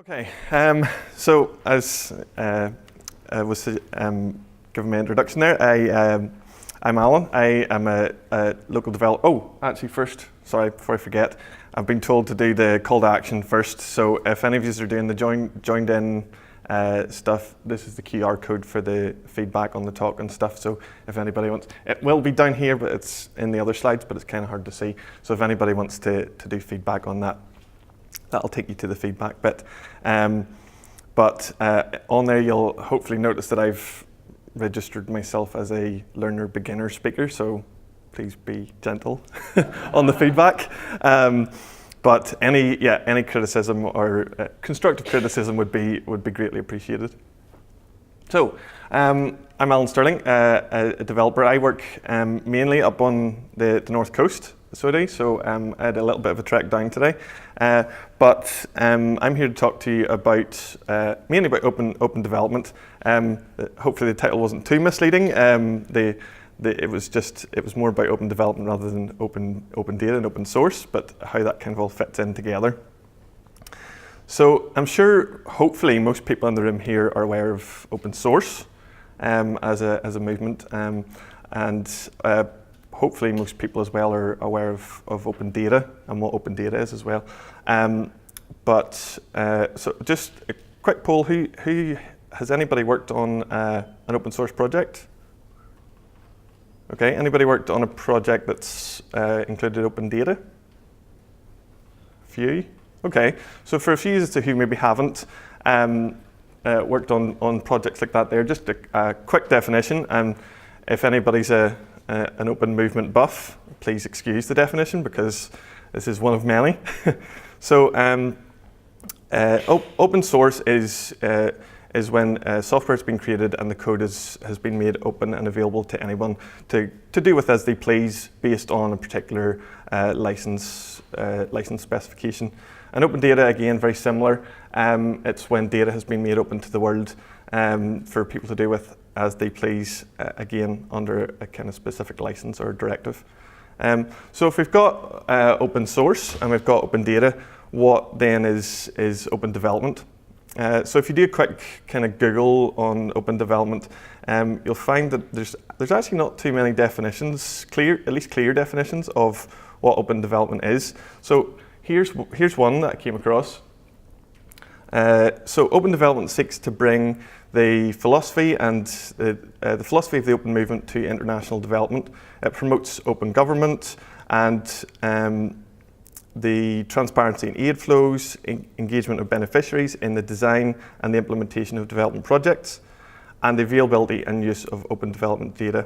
Okay, so as I was giving my introduction there, I'm Alan. I am a local developer. Oh, actually first, sorry, before I forget, I've been told to do the call to action first. So if any of you are doing the joined in stuff, this is the QR code for the feedback on the talk and stuff. So if anybody wants, it will be down here, but it's in the other slides, but it's kind of hard to see. So if anybody wants to do feedback on that, that'll take you to the feedback bit. But on there, you'll hopefully notice that I've registered myself as a learner beginner speaker, so please be gentle on the feedback. But any criticism or constructive criticism would be greatly appreciated. So I'm Alan Stirling, a developer. I work mainly up on the north coast. So I had a little bit of a trek down today, but I'm here to talk to you about mainly about open development. Hopefully the title wasn't too misleading. It was more about open development rather than open data and open source, but how that kind of all fits in together. So I'm sure, hopefully, most people in the room here are aware of open source as a movement, and hopefully most people as well are aware of open data and what open data is as well. So just a quick poll, who has anybody worked on an open source project? Okay, anybody worked on a project that's included open data? A few? Okay, so for a few as to who maybe haven't worked on projects like that there, just a quick definition, and if anybody's an open movement buff, please excuse the definition because this is one of many. So open source is when software has been created and the code has been made open and available to anyone to do with as they please based on a particular license specification. And open data, again, very similar. It's when data has been made open to the world for people to do with as they please, again, under a kind of specific license or directive. So if we've got open source and we've got open data, what then is open development? So if you do a quick kind of Google on open development, you'll find that there's actually not too many definitions, at least clear definitions of what open development is. So here's one that I came across. So open development seeks to bring the philosophy and the philosophy of the open movement to international development. It promotes open government and the transparency in aid flows, engagement of beneficiaries in the design and the implementation of development projects, and the availability and use of open development data.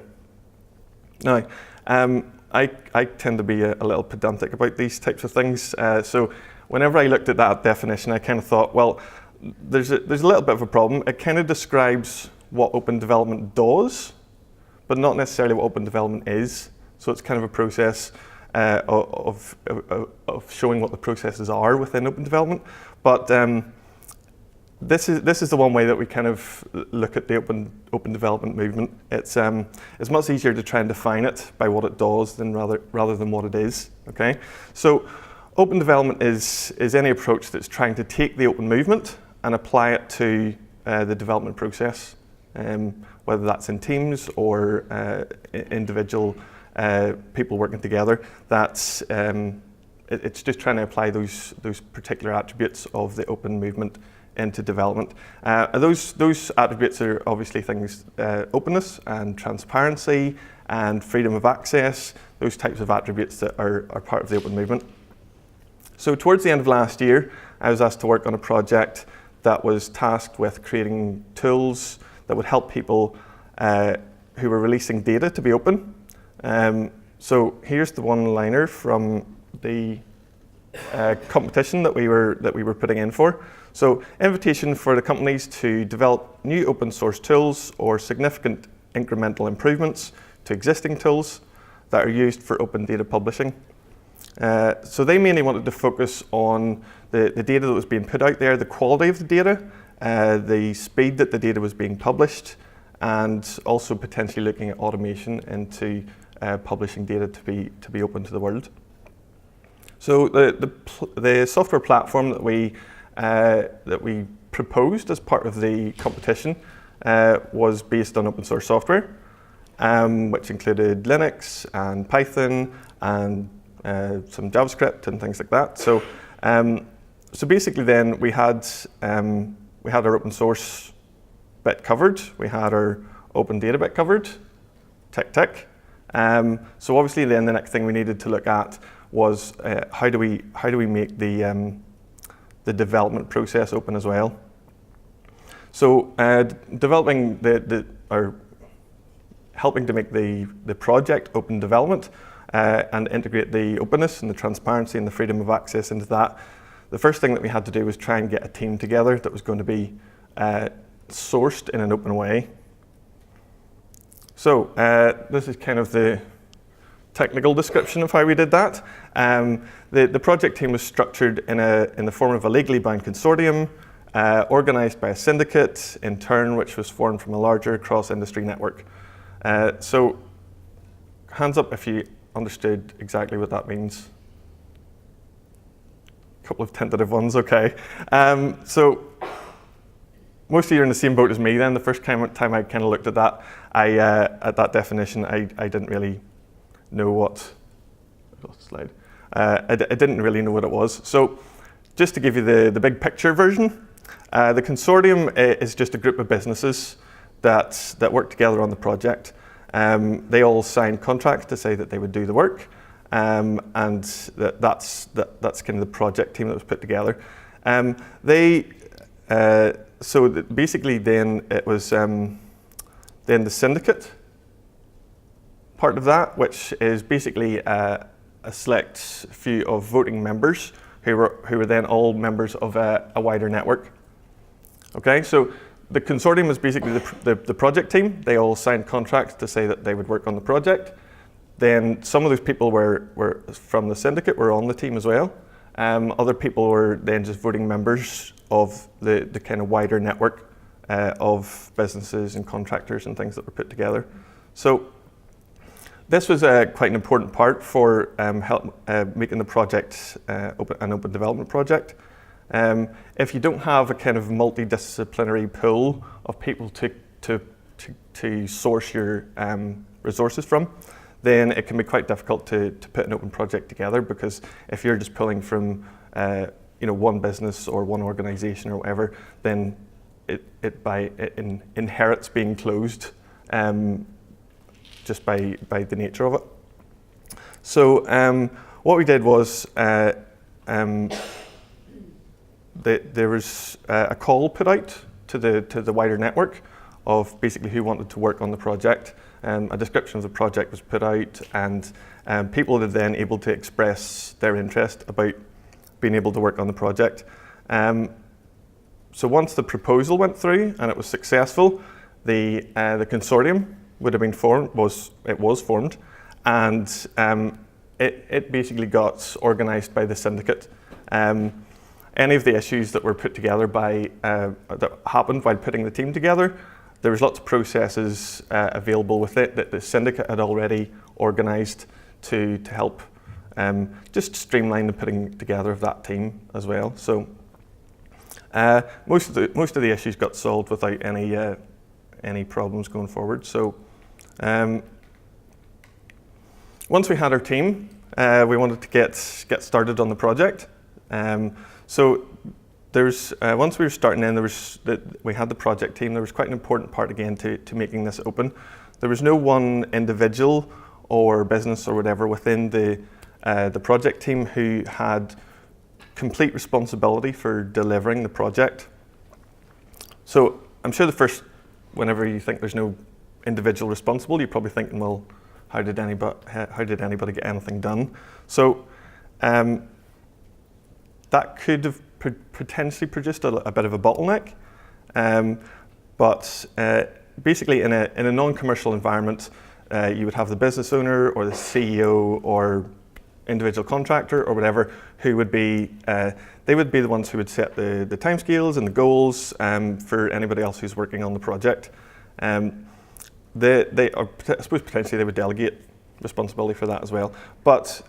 Now, I tend to be a little pedantic about these types of things. So whenever I looked at that definition, I kind of thought, well, there's a little bit of a problem. It kind of describes what open development does, but not necessarily what open development is. So it's kind of a process of showing what the processes are within open development. But this is the one way that we kind of look at the open development movement. It's much easier to try and define it by what it does than rather than what it is. Okay, so open development is any approach that's trying to take the open movement and apply it to the development process, whether that's in teams or individual people working together. It's just trying to apply those particular attributes of the open movement into development. Those attributes are obviously things, openness and transparency and freedom of access, those types of attributes that are part of the open movement. So towards the end of last year, I was asked to work on a project that was tasked with creating tools that would help people who were releasing data to be open. So here's the one-liner from the competition that we were putting in for. So invitation for the companies to develop new open source tools or significant incremental improvements to existing tools that are used for open data publishing. So they mainly wanted to focus on the data that was being put out there, the quality of the data, the speed that the data was being published, and also potentially looking at automation into publishing data to be open to the world. So the software platform that we that we proposed as part of the competition was based on open source software, which included Linux and Python and some JavaScript and things like that. So, so basically, then we had our open source bit covered. We had our open data bit covered. Tick tick. So obviously, then the next thing we needed to look at was how do we make the development process open as well. So developing or helping to make the project open development and integrate the openness and the transparency and the freedom of access into that. The first thing that we had to do was try and get a team together that was going to be sourced in an open way. So this is kind of the technical description of how we did that. The project team was structured in the form of a legally bound consortium, organized by a syndicate in turn, which was formed from a larger cross-industry network. So hands up if you understood exactly what that means. A couple of tentative ones, okay. So most of you are in the same boat as me then. The first time I kind of looked at that, at that definition, I didn't really know what, slide. I didn't really know what it was. So just to give you the big picture version, the consortium is just a group of businesses that work together on the project. They all signed contracts to say that they would do the work, and that's kind of the project team that was put together. So basically, then it was then the syndicate part of that, which is basically a select few of voting members who were then all members of a wider network. Okay, so the consortium was basically the project team. They all signed contracts to say that they would work on the project. Then some of those people were from the syndicate were on the team as well. Other people were then just voting members of the kind of wider network of businesses and contractors and things that were put together. So this was quite an important part for making the project an open development project. If you don't have a kind of multidisciplinary pool of people to source your resources from, then it can be quite difficult to put an open project together, because if you're just pulling from one business or one organization or whatever, then it inherits being closed just by the nature of it. So what we did was there was a call put out to the wider network of basically who wanted to work on the project. A description of the project was put out, and people were then able to express their interest about being able to work on the project. So once the proposal went through and it was successful, the consortium would have been formed. It was formed, and it basically got organised by the syndicate. Any of the issues that were put together that happened while putting the team together, there was lots of processes available with it that the syndicate had already organised to help just streamline the putting together of that team as well. So most of the issues got solved without any problems going forward. So once we had our team, we wanted to get started on the project. So once we were starting in, we had the project team. There was quite an important part again to making this open. There was no one individual or business or whatever within the project team who had complete responsibility for delivering the project. So I'm sure whenever you think there's no individual responsible, you're probably thinking, well, how did anybody get anything done? So that could have potentially produced a bit of a bottleneck, but basically in a non-commercial environment, you would have the business owner or the CEO or individual contractor or whatever who would be they would be the ones who would set the timescales and the goals for anybody else who's working on the project. I suppose potentially they would delegate responsibility for that as well. But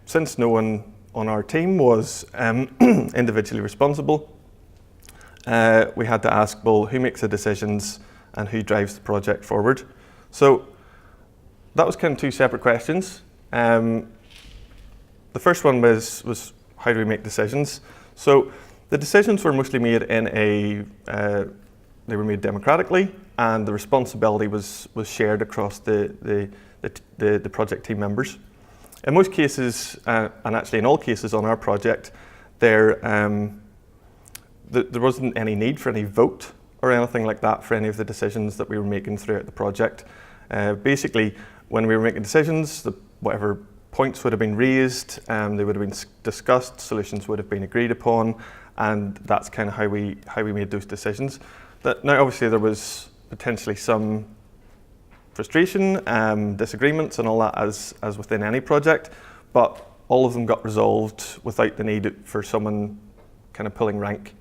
since no one on our team was individually responsible. We had to ask, well, who makes the decisions and who drives the project forward? So that was kind of two separate questions. The first one was how do we make decisions? So the decisions were mostly made they were made democratically, and the responsibility was shared across the project team members. In most cases, and actually in all cases on our project, there wasn't any need for any vote or anything like that for any of the decisions that we were making throughout the project. Basically, when we were making decisions, whatever points would have been raised, they would have been discussed, solutions would have been agreed upon, and that's kind of how we made those decisions. Now, obviously, there was potentially some frustration, disagreements, and all that as within any project, but all of them got resolved without the need for someone kind of pulling rank.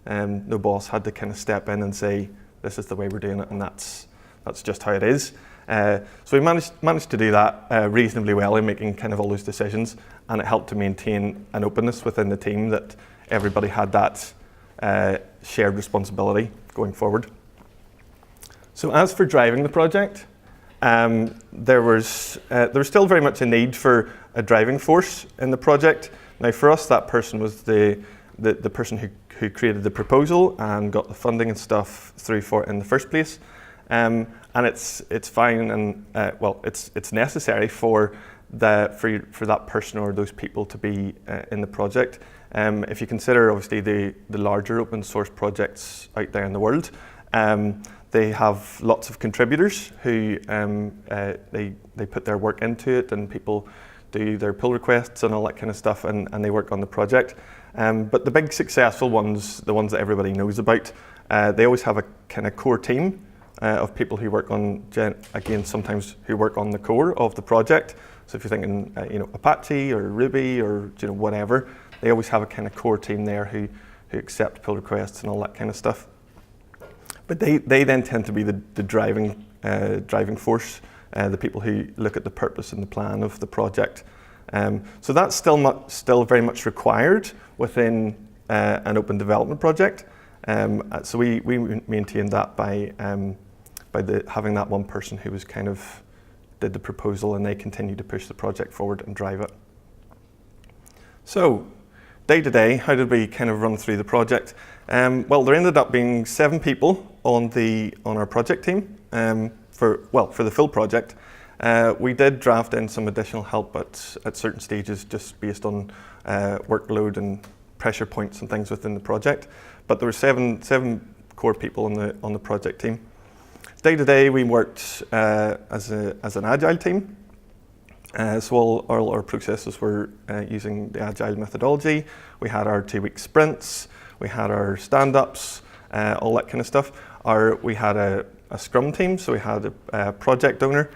No boss had to kind of step in and say, "This is the way we're doing it," and that's just how it is. So we managed to do that reasonably well in making kind of all those decisions, and it helped to maintain an openness within the team that everybody had that shared responsibility going forward. So as for driving the project, there was still very much a need for a driving force in the project. Now for us, that person was the person who created the proposal and got the funding and stuff through for it in the first place. And it's fine and it's necessary for that person or those people to be in the project. If you consider obviously the larger open source projects out there in the world, they have lots of contributors who they put their work into it, and people do their pull requests and all that kind of stuff, and they work on the project. But the big successful ones, the ones that everybody knows about, they always have a kind of core team of people who work on, again, sometimes who work on the core of the project. So if you're thinking, Apache or Ruby or whatever, they always have a kind of core team there who accept pull requests and all that kind of stuff. But they then tend to be the driving force, the people who look at the purpose and the plan of the project. So that's still very much required within an open development project. So we maintained that by having that one person who was kind of did the proposal, and they continued to push the project forward and drive it. So DaytoDay, how did we kind of run through the project? Well, there ended up being 7 people on our project team for the full project. We did draft in some additional help at certain stages, just based on workload and pressure points and things within the project. But there were seven core people on the project team. DaytoDay, we worked as an agile team. So all our processes were using the agile methodology. We had our 2-week sprints, we had our stand-ups, all that kind of stuff. We had a scrum team, so we had a project owner,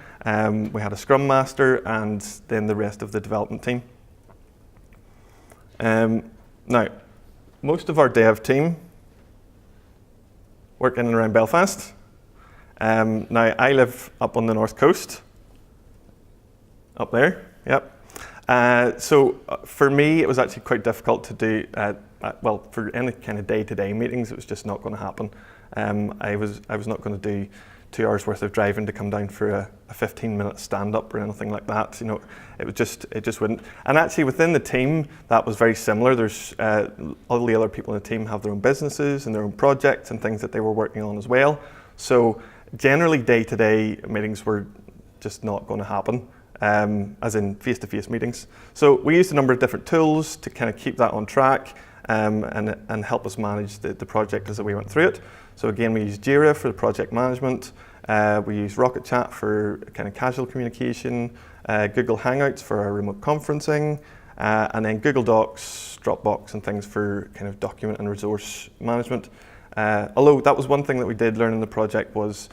we had a scrum master, and then the rest of the development team. Now, most of our dev team work in and around Belfast. Now, I live up on the north coast. Up there, yep. So for me, it was actually quite difficult to do, for any kind of day-to-day meetings, it was just not going to happen. I was not going to do 2 hours worth of driving to come down for a 15-minute stand-up or anything like that. It just wouldn't. And actually within the team, that was very similar. There's all the other people in the team have their own businesses and their own projects and things that they were working on as well. So generally day-to-day meetings were just not going to happen. As in face-to-face meetings. So we used a number of different tools to kind of keep that on track and help us manage the project as we went through it. So again, we used Jira for the project management, we used Rocket Chat for kind of casual communication, Google Hangouts for our remote conferencing, and then Google Docs, Dropbox and things for kind of document and resource management. Although that was one thing that we did learn in the project was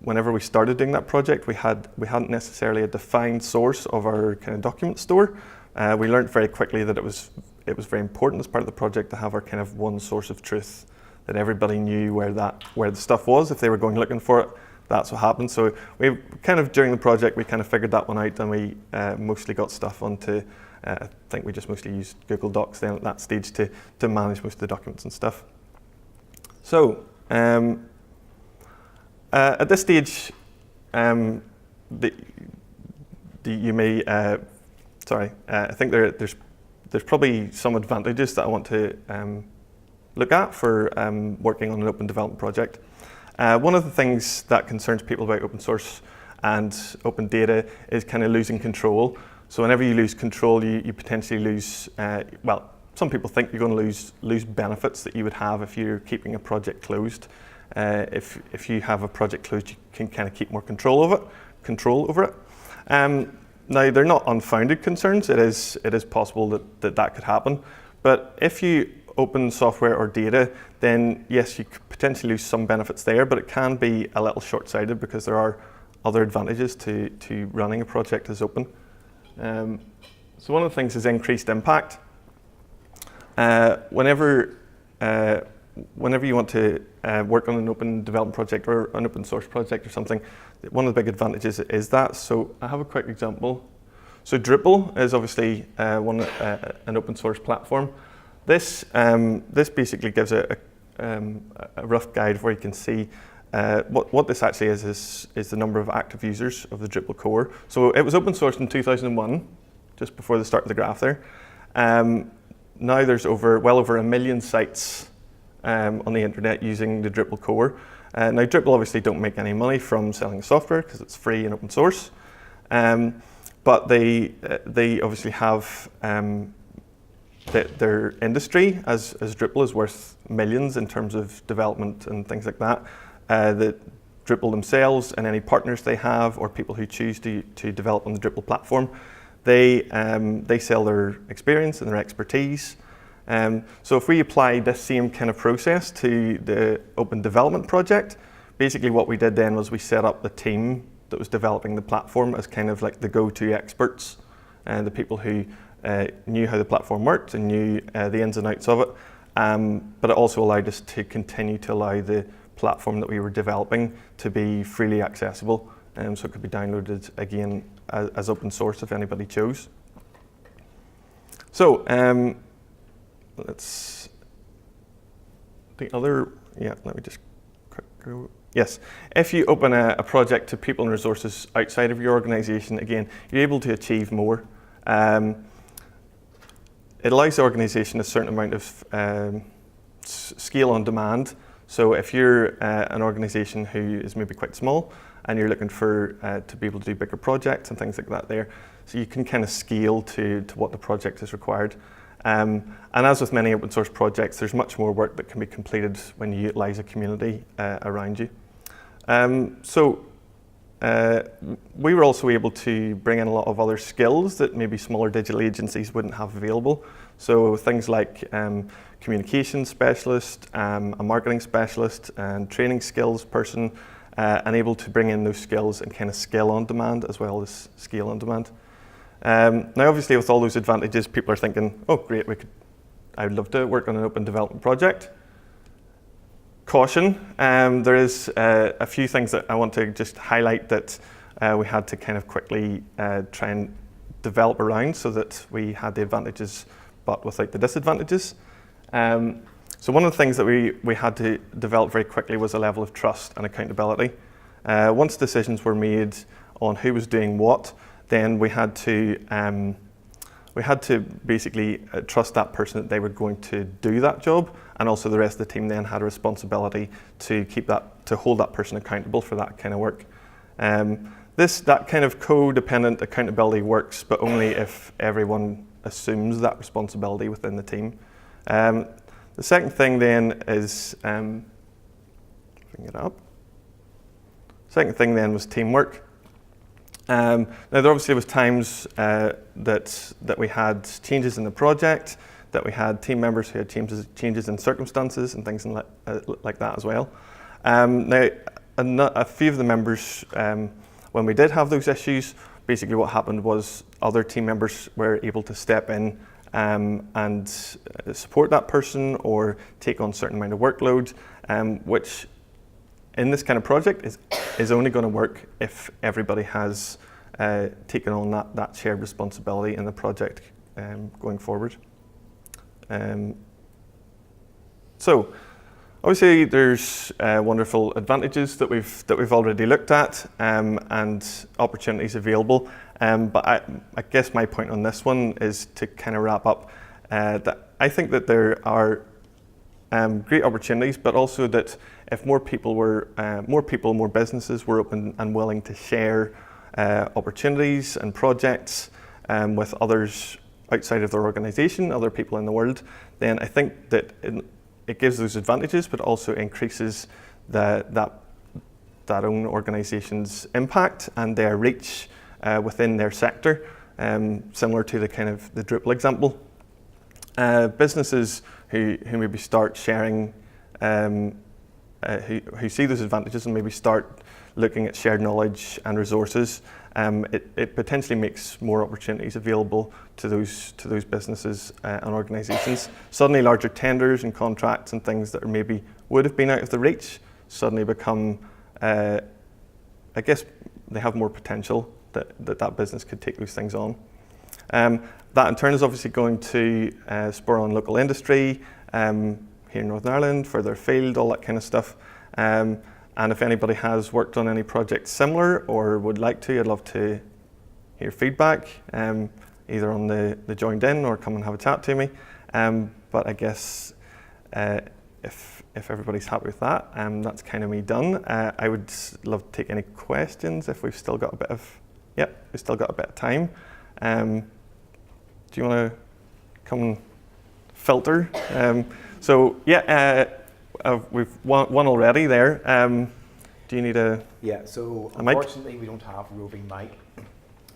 whenever we started doing that project, we hadn't necessarily a defined source of our kind of document store. We learned very quickly that it was very important as part of the project to have our kind of one source of truth, that everybody knew where the stuff was. If they were going looking for it, that's what happened. So we kind of during the project we kind of figured that one out, and we mostly got stuff onto I think we just mostly used Google Docs then at that stage to manage most of the documents and stuff. So at this stage, you may, I think there's probably some advantages that I want to look at for working on an open development project. One of the things that concerns people about open source and open data is kind of losing control. So whenever you lose control, you potentially lose, well, some people think you're going to lose benefits that you would have if you're keeping a project closed. If you have a project closed, you can kind of keep more control over it. Now, they're not unfounded concerns. It is possible that could happen. But if you open software or data, then yes, you could potentially lose some benefits there, but it can be a little short-sighted because there are other advantages to running a project as open. So one of the things is increased impact. Whenever you want to work on an open development project or an open source project or something, one of the big advantages is that. So I have a quick example. So Drupal is obviously an open source platform. This basically gives a rough guide where you can see what this actually is the number of active users of the Drupal core. So it was open sourced in 2001, just before the start of the graph there. Now there's well over 1 million sites on the internet using the Drupal core. Now Drupal obviously don't make any money from selling software because it's free and open source, but they obviously have their industry as Drupal is worth millions in terms of development and things like that. The Drupal themselves and any partners they have or people who choose to develop on the Drupal platform, they sell their experience and their expertise. So if we apply this same kind of process to the open development project, basically what we did then was we set up the team that was developing the platform as kind of like the go-to experts and the people who knew how the platform worked and knew the ins and outs of it. But it also allowed us to continue to allow the platform that we were developing to be freely accessible, so it could be downloaded again as open source if anybody chose. So let me just quick go. Yes, if you open a project to people and resources outside of your organization, again, you're able to achieve more. It allows the organization a certain amount of scale on demand. So if you're an organization who is maybe quite small and you're looking for to be able to do bigger projects and things like that there, so you can kind of scale to what the project is required. And as with many open source projects, there's much more work that can be completed when you utilize a community around you. We were also able to bring in a lot of other skills that maybe smaller digital agencies wouldn't have available. So things like communication specialist, a marketing specialist, and training skills person, and able to bring in those skills and kind of scale on demand as well as scale on demand. Now, obviously, with all those advantages, people are thinking, "Oh, great! I would love to work on an open development project." Caution: there is a few things that I want to just highlight that we had to kind of quickly try and develop around, so that we had the advantages, but without the disadvantages. So one of the things that we had to develop very quickly was a level of trust and accountability. Once decisions were made on who was doing what, then we had to basically trust that person that they were going to do that job, and also the rest of the team then had a responsibility to hold that person accountable for that kind of work. That kind of co-dependent accountability works, but only if everyone assumes that responsibility within the team. The second thing then is, bring it up. Second thing then was teamwork. Now there obviously was times that we had changes in the project, that we had team members who had changes in circumstances and things like that as well. Now a few of the members, when we did have those issues, basically what happened was other team members were able to step in and support that person or take on a certain amount of workload, which in this kind of project is only going to work if everybody has taken on that shared responsibility and the project going forward. So obviously there's wonderful advantages that we've already looked at, and opportunities available. But I guess my point on this one is to kind of wrap up that I think that there are great opportunities, but also that if more more businesses were open and willing to share opportunities and projects with others outside of their organisation, other people in the world, then I think that it gives those advantages, but also increases that own organisation's impact and their reach within their sector, similar to the kind of the Drupal example. Businesses who maybe start sharing, who see those advantages and maybe start looking at shared knowledge and resources, it potentially makes more opportunities available to those businesses and organisations. Suddenly larger tenders and contracts and things that maybe would have been out of the reach suddenly become, I guess they have more potential that business could take those things on. That in turn is obviously going to spur on local industry here in Northern Ireland, further afield, all that kind of stuff. And if anybody has worked on any projects similar or would like to, I'd love to hear feedback, either on the joined in or come and have a chat to me. But I guess if everybody's happy with that, that's kind of me done. I would love to take any questions if we've still got a bit of, we've still got a bit of time. Do you want to come and filter? We've one already there. Do you need a so a mic? Unfortunately we don't have a roving mic.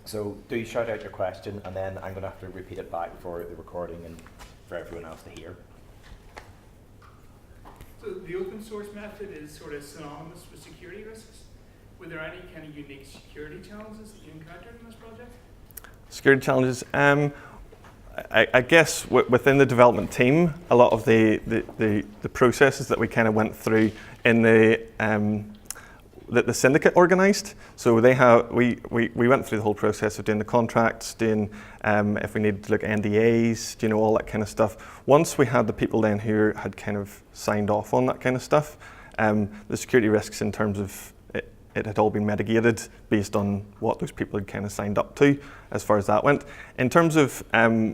So do shout out your question, and then I'm going to have to repeat it back for the recording and for everyone else to hear. So the open source method is sort of synonymous with security risks. Were there any kind of unique security challenges that you encountered in this project? Security challenges. I guess within the development team, a lot of the processes that we kind of went through in that the Syndicate organised. So we went through the whole process of doing the contracts, doing if we needed to look at NDAs, all that kind of stuff. Once we had the people then who had kind of signed off on that kind of stuff, the security risks in terms of it had all been mitigated based on what those people had kind of signed up to as far as that went. In terms of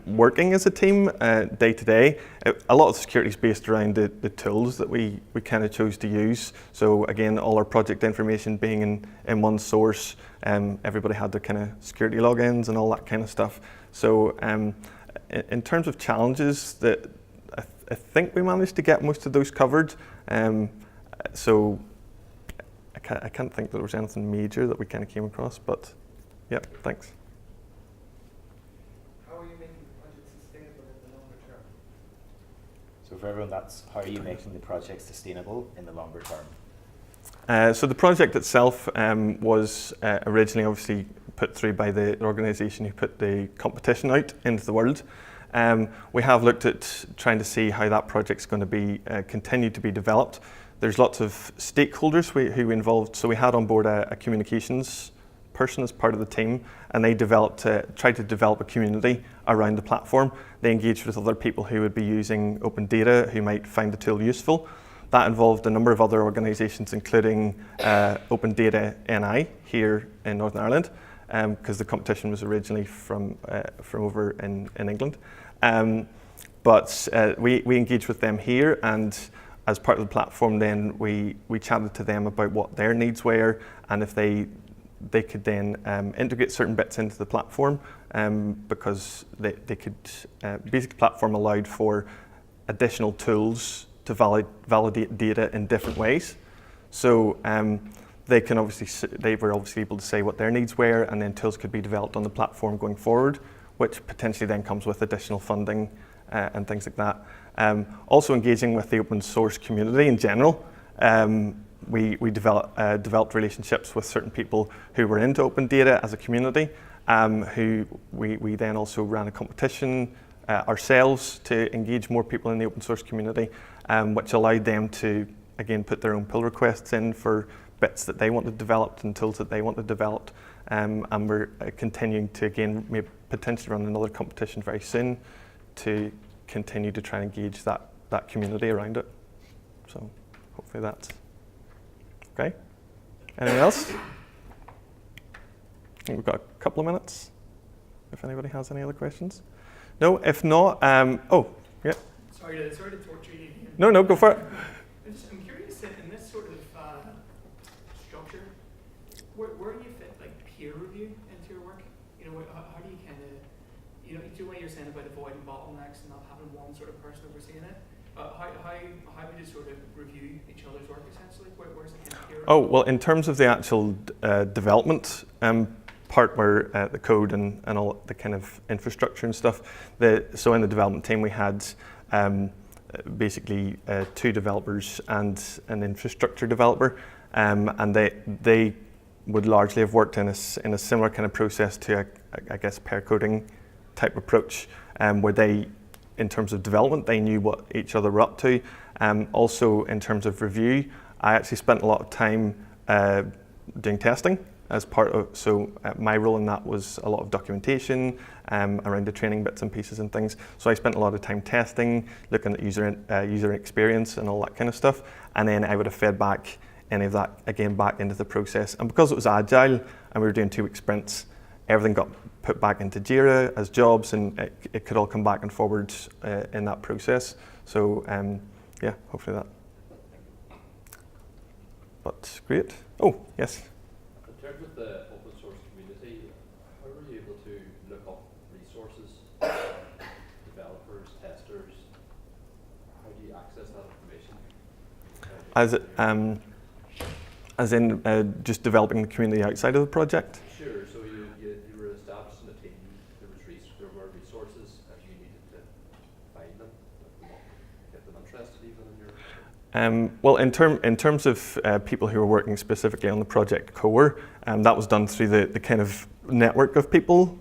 working as a team day to day, a lot of the security is based around the tools that we kind of chose to use. So again, all our project information being in one source, everybody had their kind of security logins and all that kind of stuff. So in terms of challenges, that I think we managed to get most of those covered. So I can't think that there was anything major that we kind of came across, but yeah, thanks. How are you making the project sustainable in the longer term? So for everyone, that's how are you making the project sustainable in the longer term? So the project itself was originally obviously put through by the organisation who put the competition out into the world. We have looked at trying to see how that project's going to be continued to be developed. There's lots of stakeholders who we involved. So we had on board a communications person as part of the team, and they tried to develop a community around the platform. They engaged with other people who would be using open data, who might find the tool useful. That involved a number of other organisations, including Open Data NI here in Northern Ireland, because the competition was originally from over in England. But we engaged with them here, and as part of the platform then we chatted to them about what their needs were, and if they could then integrate certain bits into the platform, because they could, basic platform allowed for additional tools to validate data in different ways. So they were obviously able to say what their needs were, and then tools could be developed on the platform going forward, which potentially then comes with additional funding and things like that. Also engaging with the open source community in general. We developed relationships with certain people who were into open data as a community, who we then also ran a competition ourselves to engage more people in the open source community, which allowed them to, again, put their own pull requests in for bits that they wanted developed and tools that they wanted developed. And we're continuing to, again, potentially run another competition very soon to continue to try and engage that community around it. So hopefully that's okay. Anything else? I think we've got a couple of minutes if anybody has any other questions. No, if not, oh, yeah. Sorry to torture you here. No, go for it. I'm curious that in this sort of structure, where do you fit like peer review into your work? You know, how do you kind of, you know, the way you're saying about avoiding bottlenecks and not having one sort of person overseeing it. How would you sort of review each other's work essentially? Where's the kind of peer review? Oh, well, in terms of the actual development part where the code and all the kind of infrastructure and stuff, so in the development team we had basically 2 developers and an infrastructure developer, and they would largely have worked in a similar kind of process to I guess pair coding type approach, where they, in terms of development, they knew what each other were up to. Also in terms of review, I actually spent a lot of time doing testing as part of, so my role in that was a lot of documentation around the training bits and pieces and things. So I spent a lot of time testing, looking at user experience and all that kind of stuff, and then I would have fed back any of that again back into the process. And because it was agile and we were doing 2-week sprints, everything got put back into Jira as jobs, and it could all come back and forward in that process. So yeah, hopefully that. But great. Oh, yes. In terms of the open source community, how were you able to look up resources, developers, testers? How do you access that information? As in just developing the community outside of the project? Sure. So you were established in a team. There were resources, and you needed to find them, get them interested even in your. Well, in terms of people who are working specifically on the project core, that was done through the kind of network of people,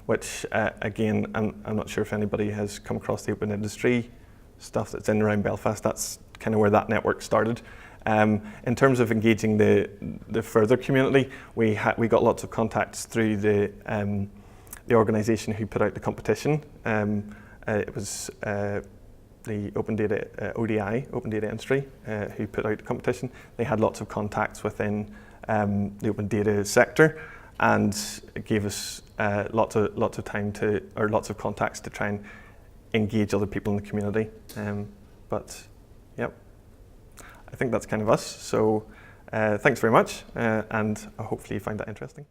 which again, I'm not sure if anybody has come across the open industry stuff that's in and around Belfast. That's kind of where that network started. In terms of engaging the further community, we got lots of contacts through the organisation who put out the competition. It was the Open Data ODI, Open Data Industry, who put out the competition. They had lots of contacts within the open data sector, and it gave us lots of time to, or lots of contacts to try and engage other people in the community. But yep, I think that's kind of us. So thanks very much, and hopefully you find that interesting.